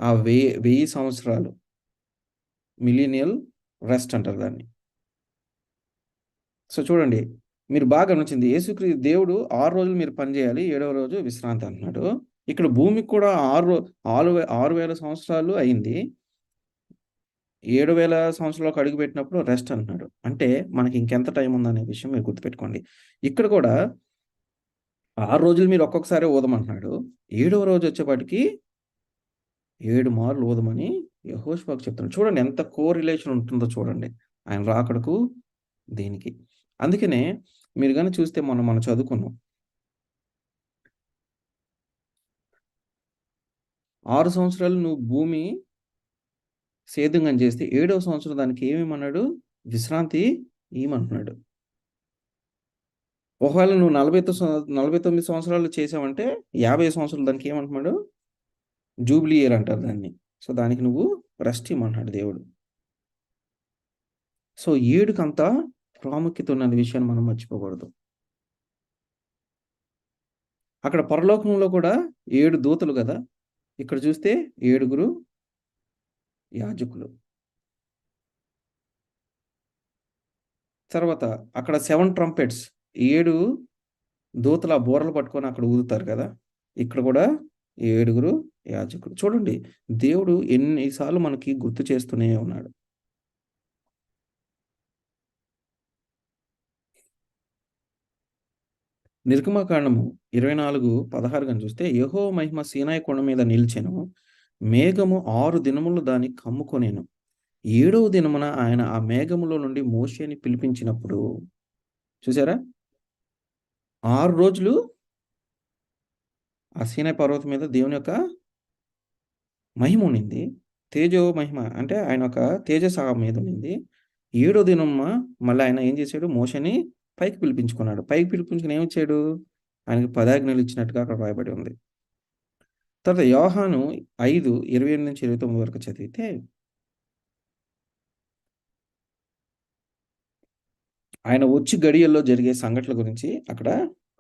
ఆ 1000 సంవత్సరాలు మిలీనియల్ రెస్ట్ అంటారు దాన్ని. సో, చూడండి మీరు బాగా గమనించింది దేవుడు 6 రోజులు మీరు పని చేయాలి. ఏడవ రోజు విశ్రాంతి అంటున్నాడు. ఇక్కడ భూమికి కూడా 6,000 సంవత్సరాలు అయింది. 7,000 సంవత్సరాలకు అడుగుపెట్టినప్పుడు రెస్ట్ అంటున్నాడు. అంటే మనకి ఇంకెంత టైం ఉందనే విషయం మీరు గుర్తుపెట్టుకోండి. ఇక్కడ కూడా 6 రోజులు మీరు ఒక్కొక్కసారే ఊదమంటున్నాడు. ఏడవ రోజు వచ్చేపాటికి 7 మార్లు ఊదమని యెహోషువకు చెప్తున్నాడు. చూడండి ఎంత కోరిలేషన్ ఉంటుందో చూడండి. ఆయన రాకడకు దీనికి. అందుకనే మీరు గాని చూస్తే మనం చదువుకున్నాం. 6 సంవత్సరాలు నువ్వు భూమి సేద్యంగా చేస్తే, ఏడవ సంవత్సరం దానికి ఏమిమ్మన్నాడు? విశ్రాంతి ఇయ్యమంటున్నాడు. ఒకవేళ నువ్వు 49 సంవత్సరాలు చేసావంటే 50 సంవత్సరాలు దానికి ఏమంటున్నాడు? జూబిలీ ఇయర్ అంటారు దాన్ని. సో, దానికి నువ్వు రెస్ట్ ఇయ్యమంటున్నాడు దేవుడు. సో, 7కంత ప్రాముఖ్యత ఉన్న విషయాన్ని మనం మర్చిపోకూడదు. అక్కడ పరలోకంలో కూడా 7 దూతలు గదా! ఇక్కడ చూస్తే 7 యాజకులు. తర్వాత అక్కడ 7 ట్రంపెట్స్ 7 దూతలు ఆ బూరలు పట్టుకొని అక్కడ ఊదుతారు కదా! ఇక్కడ కూడా 7 యాజకులు. చూడండి దేవుడు ఎన్ని సార్లు మనకి గుర్తు చేస్తూనే ఉన్నాడు. నిర్గమకాండము 24:16 గాని చూస్తే యెహోవా మహిమ సీనాయి కొండ మీద నిలిచెను. మేఘము 6 దినములు దాన్ని కమ్ముకొనెను. 7వ దినమున ఆయన ఆ మేఘములో నుండి మోషేని పిలిపించినప్పుడు చూసారా? 6 రోజులు ఆ సీనాయి పర్వతం మీద దేవుని యొక్క మహిమ ఉండింది. తేజో మహిమ అంటే ఆయన యొక్క తేజస్సు ఆ మీద ఉండింది. 7వ దినమున మళ్ళీ ఆయన ఏం చేశాడు? మోషేని పైకి పిలిపించుకున్నాడు. పైకి పిలిపించుకొని ఏమిచ్చాడు? ఆయనకి 10 ఆజ్ఞలు ఇచ్చినట్టుగా అక్కడ రాయబడి ఉంది. తర్వాత యోహాను 5:28-29 వరకు చదివితే ఆయన వచ్చి గడియల్లో జరిగే సంఘటనల గురించి అక్కడ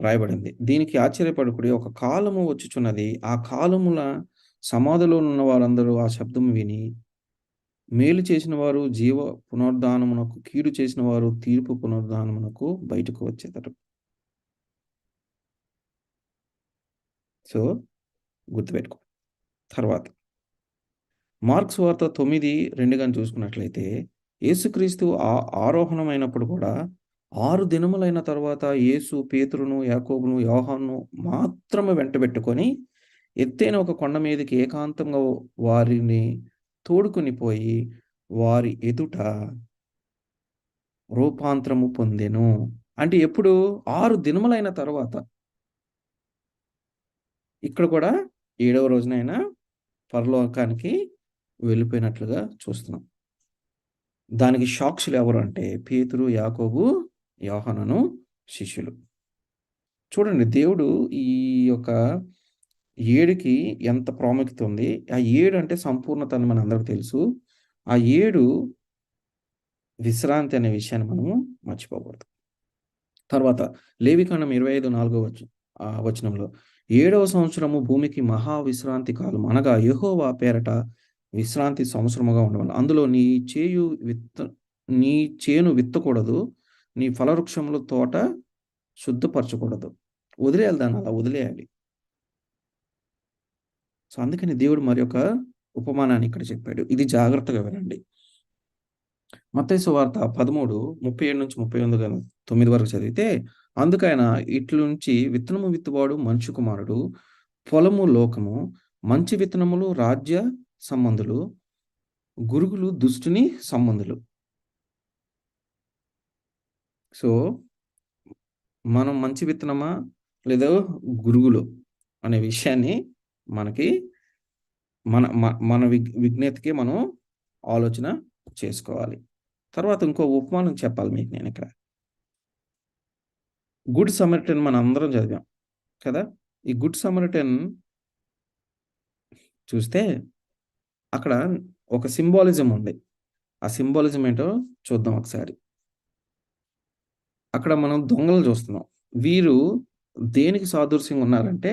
రాయబడింది. దీనికి ఆశ్చర్యపడకుడి ఒక కాలము వచ్చుచున్నది. ఆ కాలమున సమాధిలో ఉన్న వారందరూ ఆ శబ్దం విని, మేలు చేసిన వారు జీవ పునరుద్ధానమునకు, కీడు చేసిన వారు తీర్పు పునరుద్ధానమునకు బయటకు వచ్చేదరు. సో, గుర్తుపెట్టుకో. తర్వాత మార్క్స్ వార్త 9:2 గాని చూసుకున్నట్లయితే యేసుక్రీస్తు ఆరోహణమైనప్పుడు కూడా 6 దినములైన తర్వాత యేసు పేతురును, యాకోబును, యోహానును మాత్రమే వెంటబెట్టుకొని ఎత్తైన ఒక కొండ మీదకి ఏకాంతంగా వారిని తోడుకొని పోయి వారి ఎదుట రూపాంతరము పొందెను. అంటే ఎప్పుడు? 6 దినములైన తర్వాత. ఇక్కడ కూడా 7వ రోజున ఆయన పరలోకానికి వెళ్ళిపోయినట్లుగా చూస్తున్నాం. దానికి సాక్షులు ఎవరు అంటే పేతురు, యాకోబు, యోహానును శిష్యులు. చూడండి దేవుడు ఈ యొక్క 7కి ఎంత ప్రాముఖ్యత ఉంది. ఆ 7 అంటే సంపూర్ణత అని మనందరికి తెలుసు. ఆ 7 విశ్రాంతి అనే విషయాన్ని మనము మర్చిపోకూడదు. తర్వాత లేవికాండం 25:4 వచనంలో 7వ సంవత్సరము భూమికి మహా విశ్రాంతి కాలం అనగా యెహోవా పేరట విశ్రాంతి సంవత్సరముగా ఉండవలెను. అందులో నీ చేను విత్తకూడదు. నీ ఫలవృక్షముల తోట శుద్ధపరచకూడదు. వదిలేయాలి దాన్ని అలా వదిలేయాలి. సో, అందుకని దేవుడు మరొక ఉపమానాన్ని ఇక్కడ చెప్పాడు. ఇది జాగ్రత్తగా వినండి. మత్తయి సువార్త 13:37-39 వరకు చదివితే, అందుకైన ఇట్లుంచి విత్తనము విత్తువాడు మనుష్య కుమారుడు, పొలము లోకము, మంచి విత్తనములు రాజ్య సంబంధులు, గురుగులు దుష్టుని సంబంధులు. సో, మనం మంచి విత్తనమా? లేదా గురుగులు అనే విషయాన్ని మనకి మన విజ్ఞతకి మనం ఆలోచన చేసుకోవాలి. తర్వాత ఇంకో ఉపమానం చెప్పాలి మీకు నేనిక్కడ. గుడ్ సమరిటన్ మనందరం చదివాం కదా! ఈ గుడ్ సమరిటన్ చూస్తే అక్కడ ఒక సింబాలిజం ఉంది. ఆ సింబాలిజం ఏంటో చూద్దాం ఒకసారి. అక్కడ మనం దొంగలను చూస్తున్నాం. వీరు దేనికి సాదృశ్యంగా ఉన్నారంటే,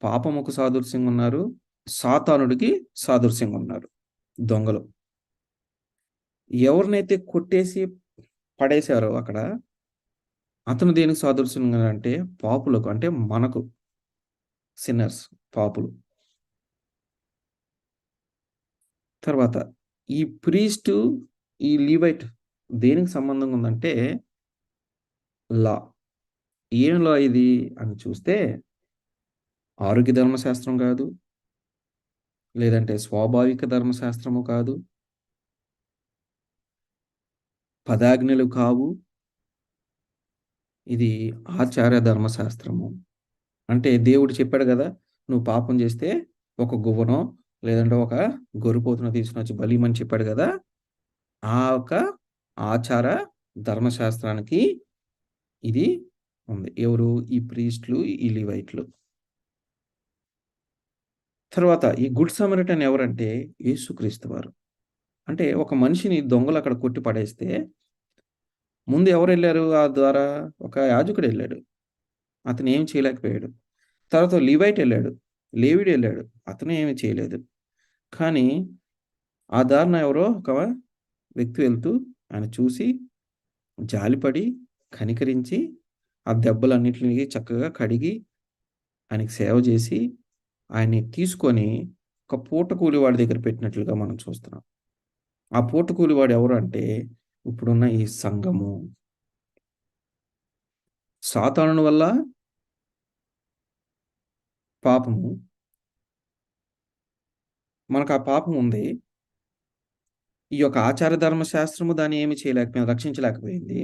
పాపముకు సాదృశ్యంగా ఉన్నారు, సాతానుడికి సాదృశ్యంగా ఉన్నారు దొంగలు. ఎవరినైతే కొట్టేసి పడేశారో అక్కడ, అతను దేనికి సాదృశ్యంగా అంటే పాపులకు, అంటే మనకు, సిన్నర్స్, పాపులు. తర్వాత ఈ ప్రీస్టు, ఈ లీవైట్ దేనికి సంబంధంగా ఉందంటే లా. ఏం లా ఇది అని చూస్తే, ఆరోగ్య ధర్మశాస్త్రం కాదు, లేదంటే స్వాభావిక ధర్మశాస్త్రము కాదు, పదాజ్ఞలు కావు, ఇది ఆచార ధర్మశాస్త్రము. అంటే దేవుడు చెప్పాడు కదా, నువ్వు పాపం చేస్తే ఒక గువ్వనో లేదంటే ఒక గొర్రెపోతును తీసుకుని వచ్చి బలిమని చెప్పాడు కదా. ఆ ఒక ఆచార ధర్మశాస్త్రానికి ఇది ఉంది. ఎవరు? ఈ ప్రీస్టులు, ఈ లీవైట్లు. తర్వాత ఈ గుడ్ సమరిటన్ ఎవరంటే యేసుక్రీస్తు వారు. అంటే ఒక మనిషిని దొంగలు అక్కడ కొట్టి పడేస్తే ముందు ఎవరు వెళ్ళారు ఆ ద్వారా? ఒక యాజకుడు వెళ్ళాడు, అతను ఏమి చేయలేకపోయాడు. తర్వాత లీవైట్ వెళ్ళాడు, లేవీడు వెళ్ళాడు, అతను ఏమి చేయలేదు. కానీ ఆ దారిన ఎవరో ఒక వ్యక్తి వెళ్తూ ఆయన చూసి జాలిపడి కనికరించి ఆ దెబ్బలన్నిటిని చక్కగా కడిగి ఆయనకి సేవ చేసి ఆయన్ని తీసుకొని ఒక పూట కూలివాడి దగ్గర పెట్టినట్లుగా మనం చూస్తున్నాం. ఆ పూట కూలివాడు ఎవరు అంటే ఇప్పుడున్న ఈ సంఘము. సాతాను వల్ల పాపము, మనకు ఆ పాపం ఉంది. ఈ యొక్క ఆచార ధర్మశాస్త్రము దాన్ని ఏమి చేయలేకపోయింది, రక్షించలేకపోయింది.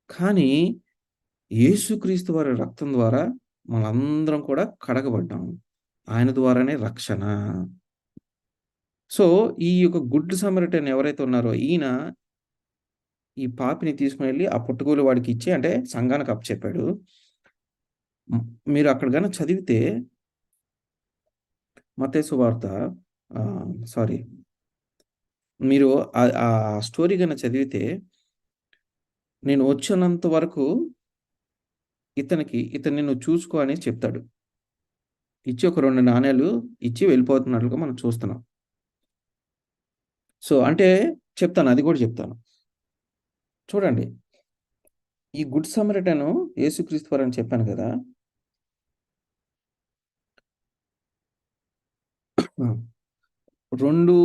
కానీ యేసుక్రీస్తు వారి రక్తం ద్వారా మనందరం కూడా కడగబడ్డాం. ఆయన ద్వారానే రక్షణ. సో, ఈ యొక్క గుడ్ సమరిటన్ ఎవరైతే ఉన్నారో ఈయన ఈ పాపిని తీసుకొనెళ్ళి ఆ పుట్టగోలు వాడికి ఇచ్చి, అంటే సంఘానికి అప్పచెప్పాడు. మీరు అక్కడ గాని చదివితే మత్తయి సువార్త సారీ, మీరు ఆ స్టోరీ గాని చదివితే, నేను వచ్చినంత వరకు ఇతన్ని నువ్వు చూసుకో అని చెప్తాడు. ఇచ్చి ఒక 2 నాణేలు ఇచ్చి వెళ్ళిపోతున్నట్లుగా మనం చూస్తున్నాం. సో, అంటే చెప్తాను, అది కూడా చెప్తాను. చూడండి, ఈ గుడ్ సమరిటను యేసుక్రీస్తు వారని చెప్పాను కదా. 2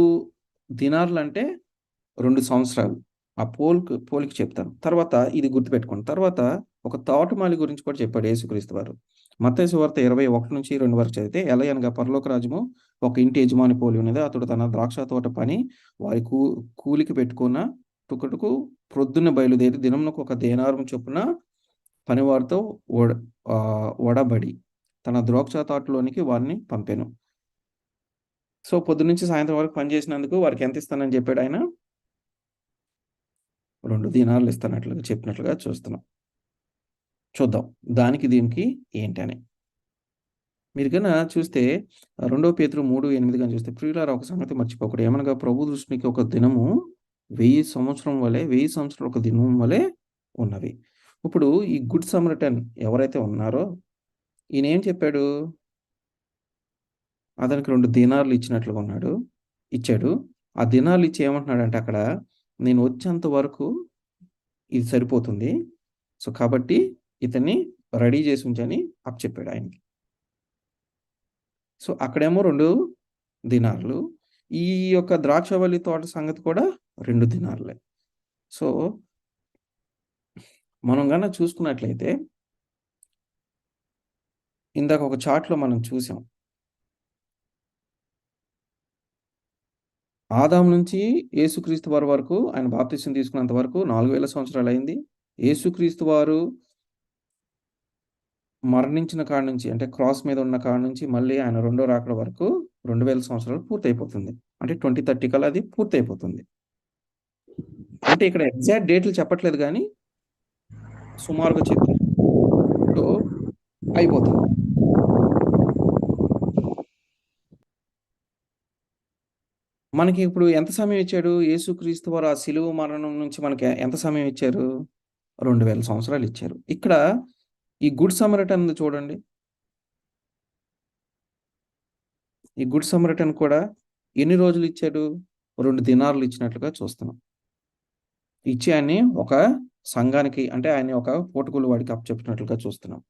దినార్లంటే 2 సంవత్సరాలు. ఆ పోలిక చెప్తాను. తర్వాత ఇది గుర్తుపెట్టుకోండి. తర్వాత ఒక తోటమాలి గురించి కూడా చెప్పాడు యేసుక్రీస్తు వారు. మత్తయి సువార్త 21-2 వరకు చదివితే, ఎలయనగా పరలోక రాజ్యము ఒక ఇంటి యజమాని పోలి ఉన్నది. అతడు తన ద్రాక్ష తోట పని వారి కూలికి పెట్టుకున్న టుకటుకు ప్రొద్దున బయలుదేరి దినమునకు ఒక దేనారము చొప్పున పనివారితో ఒడబడి తన ద్రాక్ష తోటలోనికి వారిని పంపెను. సో, పొద్దున్నుంచి సాయంత్రం వరకు పని చేసినందుకు వారికి ఎంత ఇస్తానని చెప్పాడు ఆయన? 2 దీనార్లు ఇస్తానట్లుగా చెప్పినట్లుగా చూస్తున్నాం. చూద్దాం దానికి దీనికి ఏంటని. మీరు గన చూస్తే 2 పేతురు 3:8 గాని చూస్తే, ప్రియులారా ఒక సంగతి మర్చిపోకూడదు. ఏమనగా ప్రభు దృష్టికి ఒక దినము 1000 సంవత్సరం వలె, 1000 సంవత్సరాలు ఒక దినం వలె ఉన్నవి. ఇప్పుడు ఈ గుడ్ సమరిటన్ ఎవరైతే ఉన్నారో ఈయన ఏం చెప్పాడు? అతనికి 2 దీనార్లు ఇచ్చినట్లుగా ఇచ్చాడు. ఆ దినార్లు ఇచ్చి ఏమంటున్నాడంటే అక్కడ, నేను వచ్చేంత వరకు ఇది సరిపోతుంది. సో, కాబట్టి ఇతన్ని రెడీ చేసి ఉంచని అప్పచెప్పాడు ఆయనకి. సో, అక్కడేమో 2 దినార్లు, ఈ యొక్క ద్రాక్షవల్లి తోట సంగతి కూడా 2 దినార్లే. సో, మనం గనక చూసుకున్నట్లయితే ఇందాక ఒక చార్ట్‌లో మనం చూసాం. ఆదాము నుంచి యేసుక్రీస్తు వారి వరకు ఆయన బాప్తిసం తీసుకున్నంత వరకు 4000 సంవత్సరాలయింది. యేసుక్రీస్తు వారు మరణించిన కాడ నుంచి అంటే క్రాస్ మీద ఉన్న కాడ నుంచి మళ్ళీ ఆయన రెండో రాకడ వరకు 2000 సంవత్సరాలు పూర్తయిపోతుంది. అంటే 2030 కల్లా అది పూర్తయిపోతుంది. అంటే ఇక్కడ ఎగ్జాక్ట్ డేట్లు చెప్పట్లేదు గానీ, సుమారుగా చెప్తున్నా. సో, అయిపోతుంది. మనకి ఇప్పుడు ఎంత సమయం ఇచ్చాడు? యేసుక్రీస్తు వారు ఆ శిలువ మరణం నుంచి మనకి ఎంత సమయం ఇచ్చారు? 2000 సంవత్సరాలు ఇచ్చారు. ఇక్కడ ఈ గుడ్ సమరిటన్ ఉంది చూడండి. ఈ గుడ్ సమరిటన్ కూడా ఎన్ని రోజులు ఇచ్చాడు? 2 దినార్లు ఇచ్చినట్లుగా చూస్తున్నాం. ఇచ్చి ఆయన్ని ఒక సంఘానికి అంటే ఆయన్ని ఒక పోటుకూలి వాడికి అప్పచెప్పినట్లుగా చూస్తున్నాం.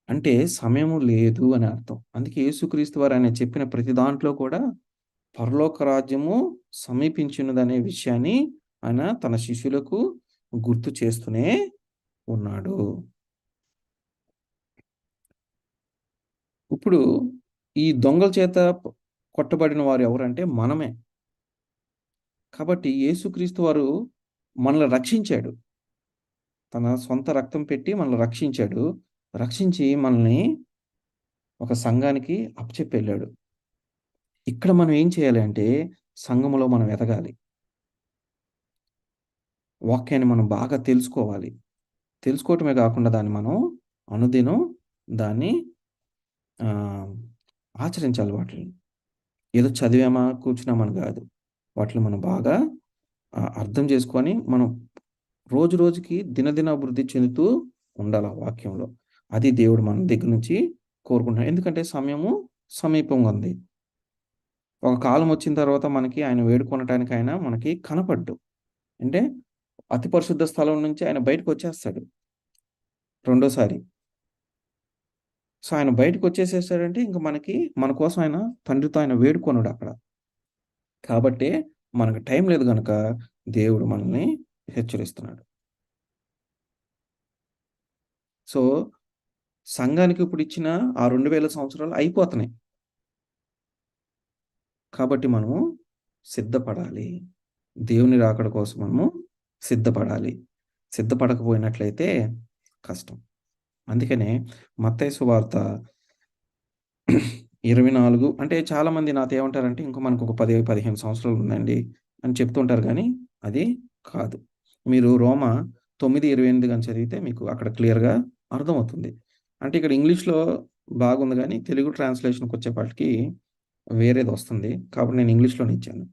అంటే సమయము లేదు అని అర్థం. అందుకే యేసుక్రీస్తు వారు ఆయన చెప్పిన ప్రతి దాంట్లో కూడా పరలోక రాజ్యము సమీపించినదనే విషయాన్ని ఆయన తన శిష్యులకు గుర్తు చేస్తూనే ఉన్నాడు. ఇప్పుడు ఈ దొంగల చేత కొట్టబడిన వారు ఎవరంటే మనమే. కాబట్టి యేసుక్రీస్తు వారు మనల్ని రక్షించాడు. తన సొంత రక్తం పెట్టి మనల్ని రక్షించాడు. రక్షించి మనల్ని ఒక సంఘానికి అప్పచెప్పెళ్ళాడు. ఇక్కడ మనం ఏం చేయాలి అంటే సంఘములో మనం ఎదగాలి. వాక్యాన్ని మనం బాగా తెలుసుకోవాలి. తెలుసుకోవటమే కాకుండా దాన్ని మనం అనుదినం దాన్ని ఆచరించాలి వాటిని. ఏదో చదివామా, కూర్చున్నామని కాదు. వాటిని మనం బాగా అర్థం చేసుకొని మనం రోజు రోజుకి దినదిన అభివృద్ధి చెందుతూ ఉండాలి ఆ వాక్యంలో. అది దేవుడు మన దగ్గర నుంచి కోరుకుంటున్నాడు. ఎందుకంటే సమయము సమీపంగా ఉంది. ఒక కాలం వచ్చిన తర్వాత మనకి ఆయన వేడుకొనటానికి ఆయన మనకి కనపడ్డు. అంటే అతి పరిశుద్ధ స్థలం నుంచి ఆయన బయటకొచ్చేస్తాడు రెండోసారి. సో, ఆయన బయటకొచ్చేసేసాడంటే ఇంక మనకి మన కోసం ఆయన తండ్రితో ఆయన వేడుకొనడు అక్కడ. కాబట్టే మనకు టైం లేదు గనక దేవుడు మనల్ని హెచ్చరిస్తున్నాడు. సో, సంఘానికి ఇప్పుడిచ్చిన ఆ 2000 సంవత్సరాలు అయిపోతున్నాయి. కాబట్టి మనము సిద్ధపడాలి. దేవుని రాకడ కోసం మనము సిద్ధపడాలి. సిద్ధపడకపోయినట్లయితే కష్టం. అందుకనే మత్తయి సువార్త 24 అంటే చాలామంది నాతో ఏమంటారంటే ఇంక మనకొక 10, 15 సంవత్సరాలు ఉందండి అని చెప్తుంటారు గానీ, అది కాదు. మీరు రోమా 9:28 గాని చదివితే మీకు అక్కడ క్లియర్‌గా అర్థమవుతుంది. అంటే ఇక్కడ ఇంగ్లీష్‌లో బాగుంది గానీ, తెలుగు ట్రాన్స్‌లేషన్‌కొచ్చేపాటికి వేరేదొస్తుంది. కాబట్టి నేను ఇంగ్లీష్‌లోనే ఇచ్చాను.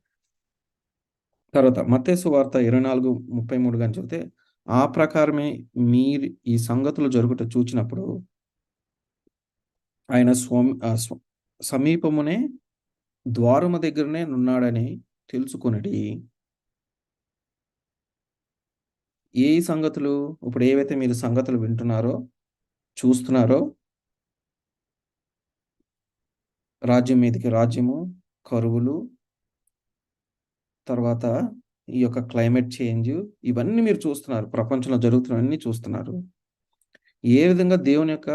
తర్వాత మత్తయి సువార్త 24:33 గాని చదివితే, ఆ ప్రకారమే మీరు ఈ సంగతులు జరుగుట చూచినప్పుడు ఆయన సమీపమునే ద్వారము దగ్గరనే నున్నాడని తెలుసుకొనుడి. ఏ సంగతులు? ఇప్పుడు ఏవైతే మీరు సంగతులు వింటున్నారో, చూస్తున్నారో, రాజ్యం మీదకి రాజ్యము, కరువులు, తర్వాత ఈ యొక్క క్లైమేట్ చేంజ్ ఇవన్నీ మీరు చూస్తున్నారు. ప్రపంచంలో జరుగుతున్నవన్నీ చూస్తున్నారు. ఏ విధంగా దేవుని యొక్క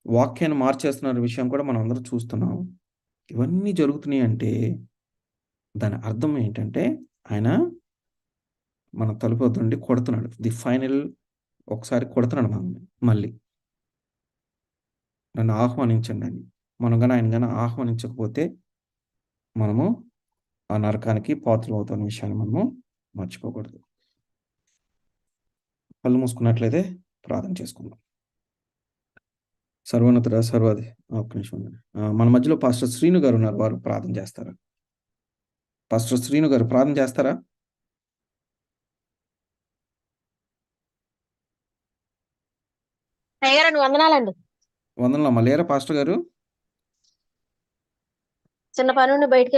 వాక్యాన్ని మార్చేస్తున్న విషయం కూడా మనం అందరం చూస్తున్నాం. ఇవన్నీ జరుగుతున్నాయంటే దాని అర్థం ఏంటంటే ఆయన మన తలుపు వద్ద నుండి కొడుతున్నాడు. ది ఫైనల్ ఒకసారి కొడుతున్నాడు మనల్ని మళ్ళీ. నన్ను ఆహ్వానించండి అని. మనం గాని ఆయన గాని ఆహ్వానించకపోతే మనము ఆ నరకానికి పాత్రులవుతున్న విషయాన్ని మనము మర్చిపోకూడదు. కళ్ళు మూసుకున్నట్లయితే ప్రార్థన చేసుకుందాం. సర్వోన్నతుడా సర్వాధి ఒక్క నిమిషం ఉండండి. మన మధ్యలో పాస్టర్ శ్రీను గారు ఉన్నారు. వారు ప్రార్థన చేస్తారా? పాస్టర్ శ్రీను గారు ప్రార్థన చేస్తారా? అయ్యగారండి వందనాలండి. వందనాలమ్మా. లేరా పాస్టర్ గారు? చిన్న పని నుండి బయటికి